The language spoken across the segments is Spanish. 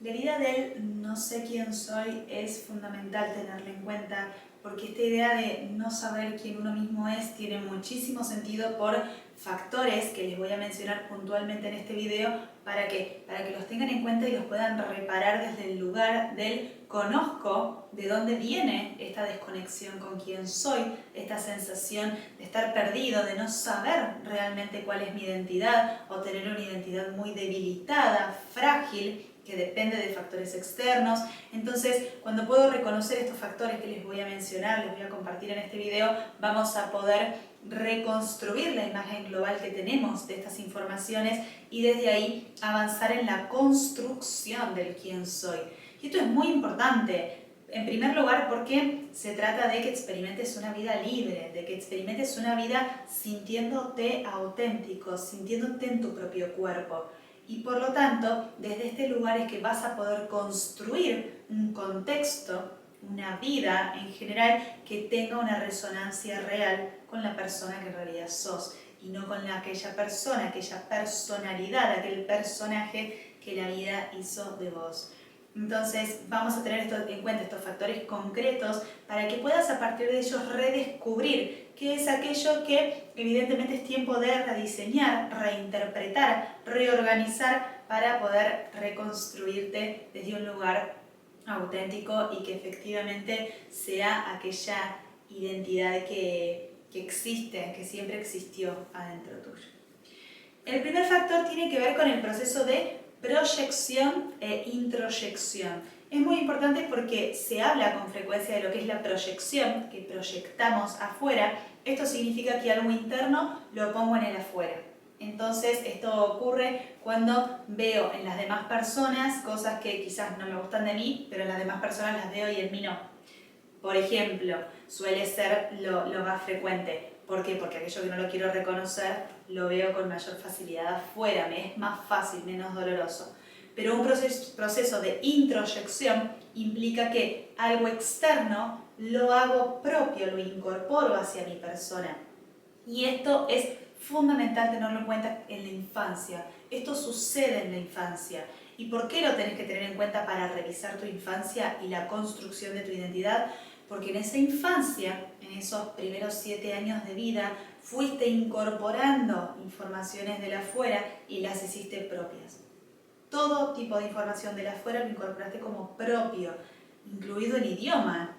La herida del no sé quién soy es fundamental tenerla en cuenta porque esta idea de no saber quién uno mismo es tiene muchísimo sentido por factores que les voy a mencionar puntualmente en este video para que los tengan en cuenta y los puedan reparar desde el lugar del conozco de dónde viene esta desconexión con quién soy, esta sensación de estar perdido, de no saber realmente cuál es mi identidad o tener una identidad muy debilitada, frágil, que depende de factores externos. Entonces, cuando puedo reconocer estos factores que les voy a mencionar, les voy a compartir en este video, vamos a poder reconstruir la imagen global que tenemos de estas informaciones y desde ahí avanzar en la construcción del quién soy. Y esto es muy importante. En primer lugar, porque se trata de que experimentes una vida libre, de que experimentes una vida sintiéndote auténtico, sintiéndote en tu propio cuerpo. Y por lo tanto, desde este lugar es que vas a poder construir un contexto, una vida en general que tenga una resonancia real con la persona que en realidad sos y no con aquella persona, aquella personalidad, aquel personaje que la vida hizo de vos. Entonces vamos a tener en cuenta estos factores concretos para que puedas a partir de ellos redescubrir qué es aquello que evidentemente es tiempo de rediseñar, reinterpretar, reorganizar para poder reconstruirte desde un lugar auténtico y que efectivamente sea aquella identidad que existe, que siempre existió adentro tuyo. El primer factor tiene que ver con el proceso de proyección e introyección. Es muy importante porque se habla con frecuencia de lo que es la proyección, que proyectamos afuera. Esto significa que algo interno lo pongo en el afuera. Entonces esto ocurre cuando veo en las demás personas cosas que quizás no me gustan de mí, pero en las demás personas las veo y en mí no. Por ejemplo, suele ser lo más frecuente. ¿Por qué? Porque aquello que no lo quiero reconocer lo veo con mayor facilidad afuera, me es más fácil, menos doloroso. Pero un proceso de introyección implica que algo externo lo hago propio, lo incorporo hacia mi persona. Y esto es fundamental tenerlo en cuenta en la infancia. Esto sucede en la infancia. ¿Y por qué lo tenés que tener en cuenta para revisar tu infancia y la construcción de tu identidad? Porque en esa infancia, en esos primeros 7 años de vida, fuiste incorporando informaciones de la afuera y las hiciste propias. Todo tipo de información de la afuera lo incorporaste como propio, incluido el idioma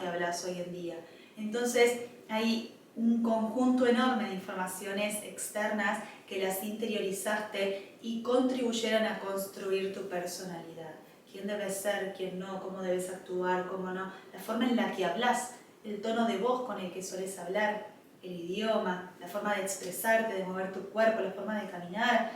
que hablas hoy en día. Entonces, hay un conjunto enorme de informaciones externas que las interiorizaste y contribuyeron a construir tu personalidad. Quién debes ser, quién no, cómo debes actuar, cómo no, la forma en la que hablas, el tono de voz con el que sueles hablar, el idioma, la forma de expresarte, de mover tu cuerpo, la forma de caminar,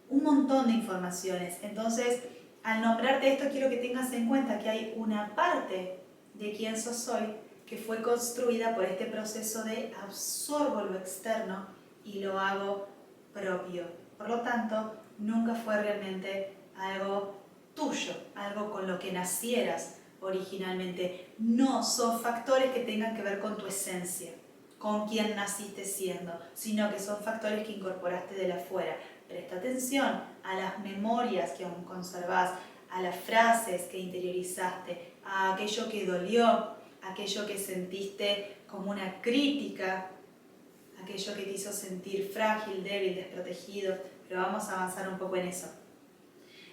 un montón de informaciones. Entonces, al nombrarte esto, quiero que tengas en cuenta que hay una parte de quién sos hoy que fue construida por este proceso de absorbo lo externo y lo hago propio. Por lo tanto, nunca fue realmente algo tuyo, algo con lo que nacieras originalmente. No son factores que tengan que ver con tu esencia, con quién naciste siendo, sino que son factores que incorporaste de la afuera. Presta atención a las memorias que aún conservás, a las frases que interiorizaste, a aquello que dolió, aquello que sentiste como una crítica, aquello que te hizo sentir frágil, débil, desprotegido, pero vamos a avanzar un poco en eso.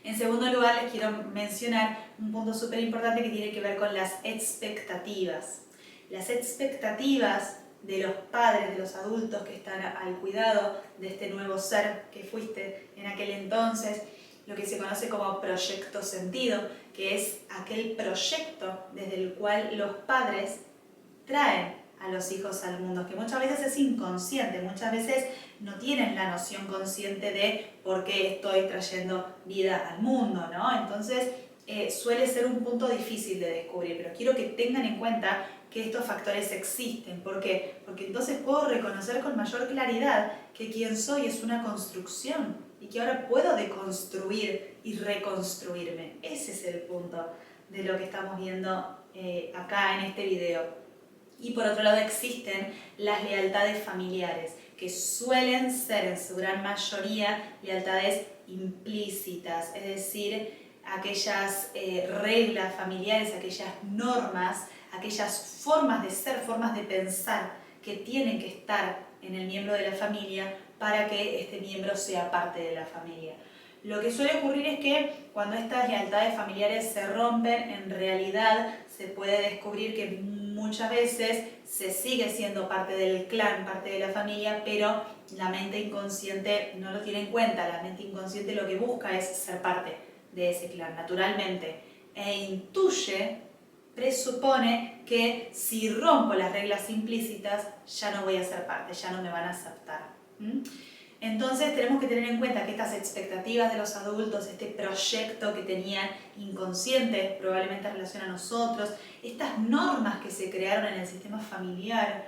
En segundo lugar, les quiero mencionar un punto súper importante que tiene que ver con las expectativas. Las expectativas de los padres, de los adultos que están al cuidado de este nuevo ser que fuiste en aquel entonces, lo que se conoce como proyecto sentido, que es aquel proyecto desde el cual los padres traen a los hijos al mundo, que muchas veces es inconsciente, muchas veces no tienen la noción consciente de por qué estoy trayendo vida al mundo, ¿no? Entonces suele ser un punto difícil de descubrir, pero quiero que tengan en cuenta que estos factores existen. ¿Por qué? Porque entonces puedo reconocer con mayor claridad que quien soy es una construcción y que ahora puedo deconstruir y reconstruirme. Ese es el punto de lo que estamos viendo acá en este video. Y por otro lado existen las lealtades familiares, que suelen ser en su gran mayoría lealtades implícitas, es decir, aquellas reglas familiares, aquellas normas, aquellas formas de ser, formas de pensar que tienen que estar en el miembro de la familia para que este miembro sea parte de la familia. Lo que suele ocurrir es que cuando estas lealtades familiares se rompen, en realidad se puede descubrir que muchas veces se sigue siendo parte del clan, parte de la familia, pero la mente inconsciente no lo tiene en cuenta. La mente inconsciente lo que busca es ser parte de ese clan, naturalmente, e intuye, presupone que si rompo las reglas implícitas ya no voy a ser parte, ya no me van a aceptar. Entonces tenemos que tener en cuenta que estas expectativas de los adultos, este proyecto que tenían inconsciente probablemente en relación a nosotros, estas normas que se crearon en el sistema familiar,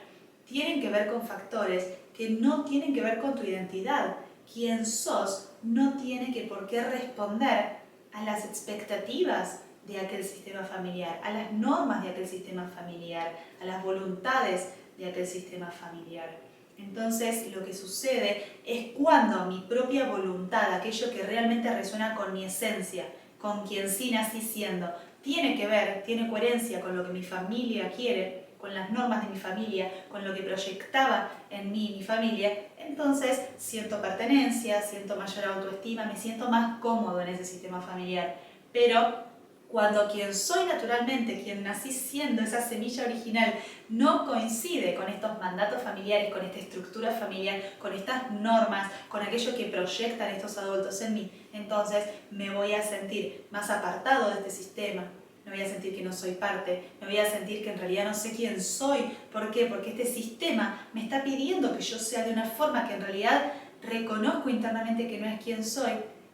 tienen que ver con factores que no tienen que ver con tu identidad. Quien sos no tiene por qué responder a las expectativas de aquel sistema familiar, a las normas de aquel sistema familiar, a las voluntades de aquel sistema familiar. Entonces lo que sucede es cuando mi propia voluntad, aquello que realmente resuena con mi esencia, con quien sí nací siendo, tiene que ver, tiene coherencia con lo que mi familia quiere, con las normas de mi familia, con lo que proyectaba en mí mi familia, entonces siento pertenencia, siento mayor autoestima, me siento más cómodo en ese sistema familiar. Pero cuando quien soy naturalmente, quien nací siendo, esa semilla original, no coincide con estos mandatos familiares, con esta estructura familiar, con estas normas, con aquello que proyectan estos adultos en mí, entonces me voy a sentir más apartado de este sistema, me voy a sentir que no soy parte, me voy a sentir que en realidad no sé quién soy. ¿Por qué? Porque este sistema me está pidiendo que yo sea de una forma que en realidad reconozco internamente que no es quien soy,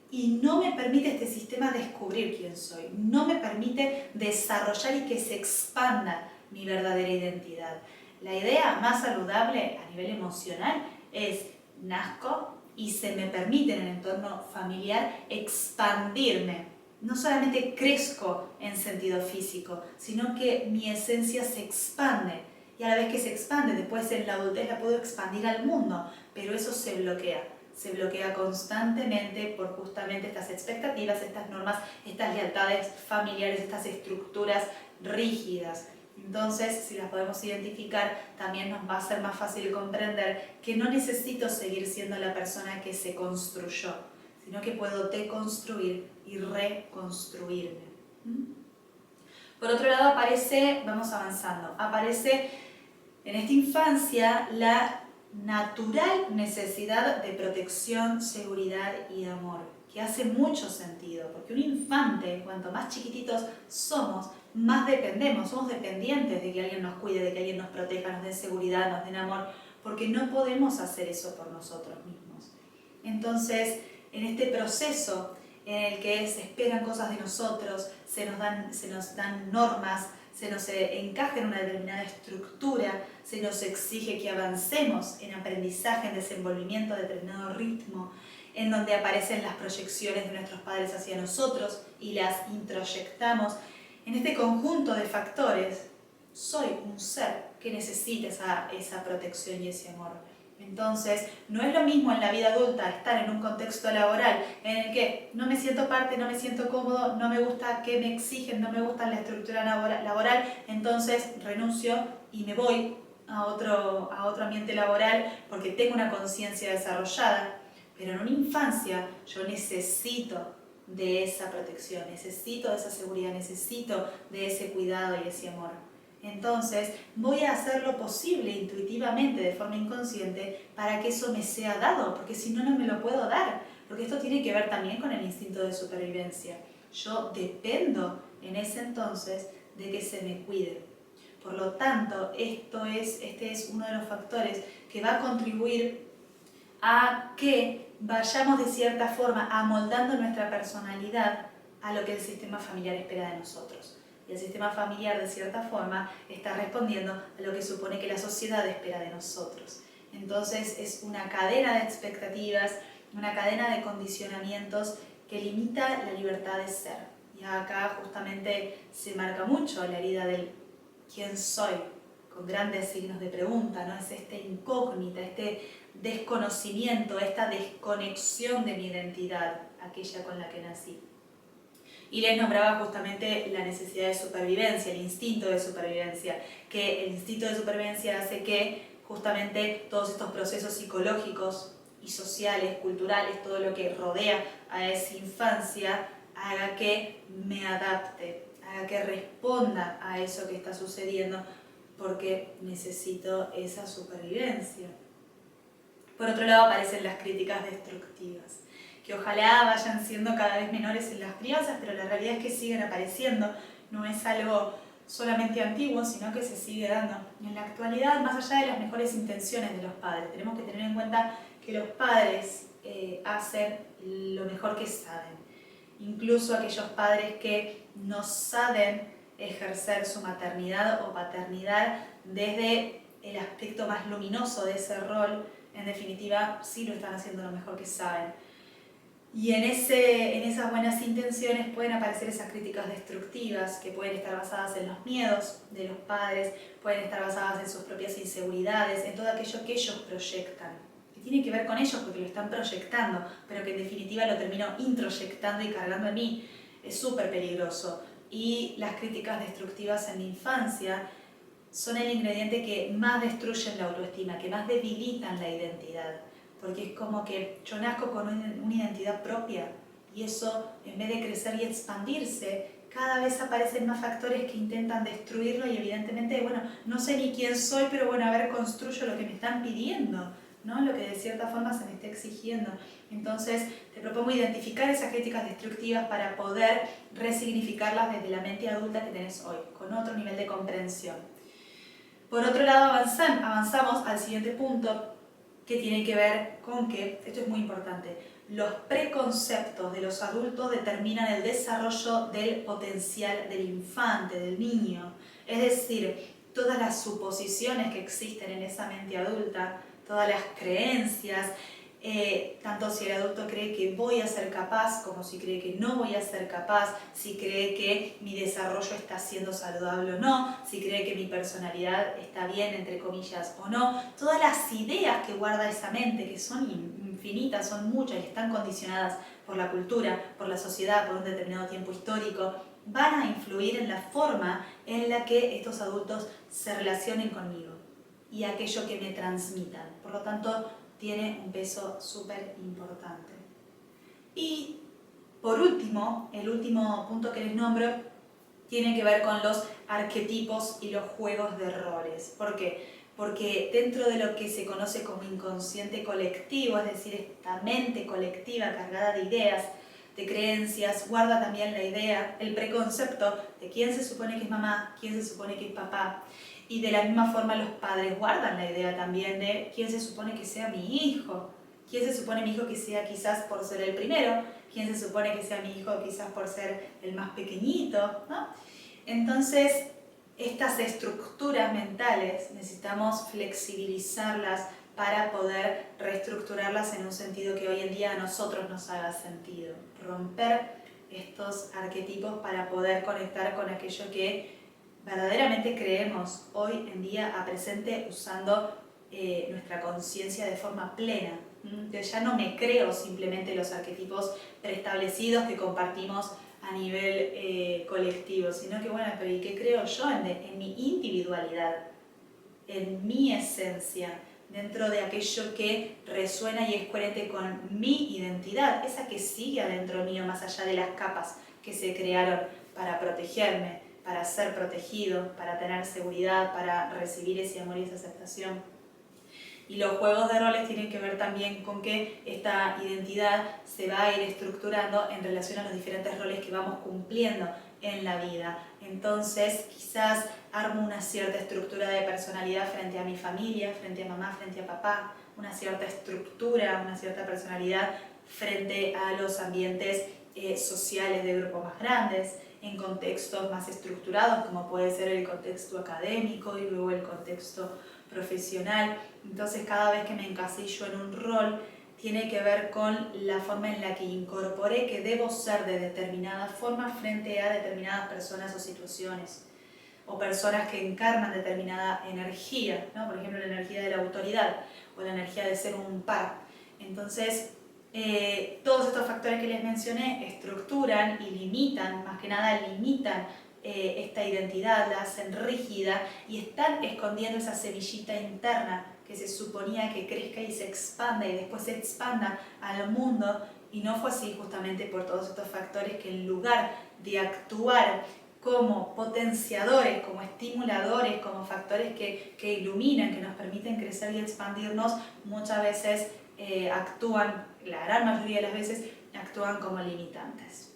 y no me permite este sistema descubrir quién soy, no me permite desarrollar y que se expanda mi verdadera identidad. La idea más saludable a nivel emocional es nazco y se me permite en el entorno familiar expandirme. No solamente crezco en sentido físico, sino que mi esencia se expande. Y a la vez que se expande, después en la adultez la puedo expandir al mundo, pero eso se bloquea. Se bloquea constantemente por justamente estas expectativas, estas normas, estas lealtades familiares, estas estructuras rígidas. Entonces, si las podemos identificar, también nos va a ser más fácil comprender que no necesito seguir siendo la persona que se construyó, sino que puedo deconstruir y reconstruirme. Por otro lado aparece, vamos avanzando, aparece en esta infancia la natural necesidad de protección, seguridad y amor, que hace mucho sentido, porque un infante, cuanto más chiquititos somos, más dependemos, somos dependientes de que alguien nos cuide, de que alguien nos proteja, nos dé seguridad, nos dé amor, porque no podemos hacer eso por nosotros mismos. Entonces, en este proceso en el que se esperan cosas de nosotros, se nos dan normas, se nos encaja en una determinada estructura, se nos exige que avancemos en aprendizaje, en desenvolvimiento a determinado ritmo, en donde aparecen las proyecciones de nuestros padres hacia nosotros y las introyectamos. En este conjunto de factores, soy un ser que necesita esa protección y ese amor. Entonces, no es lo mismo en la vida adulta estar en un contexto laboral en el que no me siento parte, no me siento cómodo, no me gusta que me exigen, no me gusta la estructura laboral, entonces renuncio y me voy a otro ambiente laboral porque tengo una conciencia desarrollada. Pero en una infancia yo necesito de esa protección, necesito de esa seguridad, necesito de ese cuidado y ese amor. Entonces voy a hacer lo posible intuitivamente, de forma inconsciente, para que eso me sea dado, porque si no, no me lo puedo dar, porque esto tiene que ver también con el instinto de supervivencia. Yo dependo en ese entonces de que se me cuide. Por lo tanto, este es uno de los factores que va a contribuir a que vayamos de cierta forma amoldando nuestra personalidad a lo que el sistema familiar espera de nosotros. Y el sistema familiar, de cierta forma, está respondiendo a lo que supone que la sociedad espera de nosotros. Entonces es una cadena de expectativas, una cadena de condicionamientos que limita la libertad de ser. Y acá justamente se marca mucho la herida del quién soy, con grandes signos de pregunta, ¿no? Es esta incógnita, este desconocimiento, esta desconexión de mi identidad, aquella con la que nací. Y les nombraba justamente la necesidad de supervivencia, el instinto de supervivencia, que el instinto de supervivencia hace que justamente todos estos procesos psicológicos y sociales, culturales, todo lo que rodea a esa infancia, haga que me adapte, haga que responda a eso que está sucediendo, porque necesito esa supervivencia. Por otro lado aparecen las críticas destructivas, que ojalá vayan siendo cada vez menores en las crianzas, pero la realidad es que siguen apareciendo, no es algo solamente antiguo, sino que se sigue dando. En la actualidad, más allá de las mejores intenciones de los padres, tenemos que tener en cuenta que los padres hacen lo mejor que saben. Incluso aquellos padres que no saben ejercer su maternidad o paternidad desde el aspecto más luminoso de ese rol, en definitiva, sí lo están haciendo lo mejor que saben. Y en esas buenas intenciones pueden aparecer esas críticas destructivas que pueden estar basadas en los miedos de los padres, pueden estar basadas en sus propias inseguridades, en todo aquello que ellos proyectan, que tiene que ver con ellos porque lo están proyectando, pero que en definitiva lo termino introyectando y cargando en mí. Es súper peligroso. Y las críticas destructivas en la infancia son el ingrediente que más destruyen la autoestima, que más debilitan la identidad. Porque es como que yo nazco con una identidad propia y eso, en vez de crecer y expandirse, cada vez aparecen más factores que intentan destruirlo y evidentemente, bueno, no sé ni quién soy, pero bueno, a ver, construyo lo que me están pidiendo, ¿no? Lo que de cierta forma se me está exigiendo. Entonces, te propongo identificar esas críticas destructivas para poder resignificarlas desde la mente adulta que tenés hoy, con otro nivel de comprensión. Por otro lado, avanzamos al siguiente punto, que tiene que ver con que, esto es muy importante, los preconceptos de los adultos determinan el desarrollo del potencial del infante, del niño. Es decir, todas las suposiciones que existen en esa mente adulta, todas las creencias, tanto si el adulto cree que voy a ser capaz como si cree que no voy a ser capaz, si cree que mi desarrollo está siendo saludable o no, si cree que mi personalidad está bien, entre comillas, o no. Todas las ideas que guarda esa mente, que son infinitas, son muchas y están condicionadas por la cultura, por la sociedad, por un determinado tiempo histórico, van a influir en la forma en la que estos adultos se relacionen conmigo y aquello que me transmitan. Por lo tanto, tiene un peso súper importante. Y por último, el último punto que les nombro tiene que ver con los arquetipos y los juegos de roles. ¿Por qué? Porque dentro de lo que se conoce como inconsciente colectivo, es decir, esta mente colectiva cargada de ideas, de creencias, guarda también la idea, el preconcepto de quién se supone que es mamá, quién se supone que es papá. Y de la misma forma los padres guardan la idea también de quién se supone que sea mi hijo, quién se supone mi hijo que sea quizás por ser el primero, quién se supone que sea mi hijo quizás por ser el más pequeñito, ¿no? Entonces, estas estructuras mentales necesitamos flexibilizarlas para poder reestructurarlas en un sentido que hoy en día a nosotros nos haga sentido. Romper estos arquetipos para poder conectar con aquello que verdaderamente creemos hoy en día a presente usando nuestra conciencia de forma plena. Entonces ya no me creo simplemente los arquetipos preestablecidos que compartimos a nivel colectivo, sino que bueno, pero ¿y qué creo yo en mi individualidad, en mi esencia, dentro de aquello que resuena y es coherente con mi identidad, esa que sigue adentro mío, más allá de las capas que se crearon para protegerme, para ser protegido, para tener seguridad, para recibir ese amor y esa aceptación? Y los juegos de roles tienen que ver también con que esta identidad se va a ir estructurando en relación a los diferentes roles que vamos cumpliendo en la vida. Entonces, quizás armo una cierta estructura de personalidad frente a mi familia, frente a mamá, frente a papá, una cierta estructura, una cierta personalidad frente a los ambientes sociales de grupos más grandes, en contextos más estructurados, como puede ser el contexto académico y luego el contexto profesional. Entonces, cada vez que me encasillo en un rol, tiene que ver con la forma en la que incorporé que debo ser de determinada forma frente a determinadas personas o situaciones, o personas que encarnan determinada energía, ¿no? Por ejemplo, la energía de la autoridad o la energía de ser un par. Entonces, Todos estos factores que les mencioné estructuran y limitan, más que nada limitan esta identidad, la hacen rígida y están escondiendo esa semillita interna que se suponía que crezca y se expanda y después se expanda al mundo, y no fue así justamente por todos estos factores que en lugar de actuar como potenciadores, como estimuladores, como factores que iluminan, que nos permiten crecer y expandirnos, muchas veces actúan, la gran mayoría de las veces, actúan como limitantes.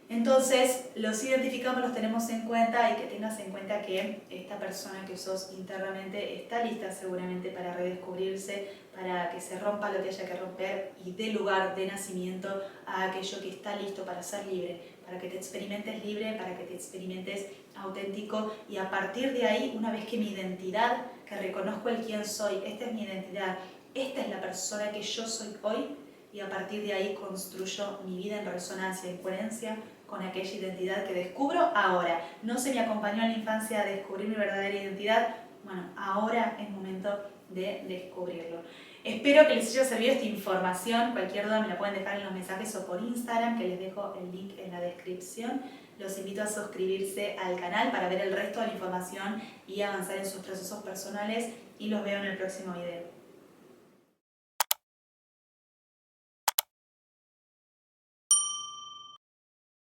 Entonces, los identificamos, los tenemos en cuenta, y que tengas en cuenta que esta persona que sos internamente está lista seguramente para redescubrirse, para que se rompa lo que haya que romper y dé lugar de nacimiento a aquello que está listo para ser libre, para que te experimentes libre, para que te experimentes auténtico, y a partir de ahí, una vez que mi identidad, que reconozco el quién soy, esta es mi identidad, esta es la persona que yo soy hoy, y a partir de ahí construyo mi vida en resonancia, en coherencia con aquella identidad que descubro ahora. No se me acompañó en la infancia a descubrir mi verdadera identidad, bueno, ahora es momento de descubrirlo. Espero que les haya servido esta información. Cualquier duda me la pueden dejar en los mensajes o por Instagram, que les dejo el link en la descripción. Los invito a suscribirse al canal para ver el resto de la información y avanzar en sus procesos personales, y los veo en el próximo video.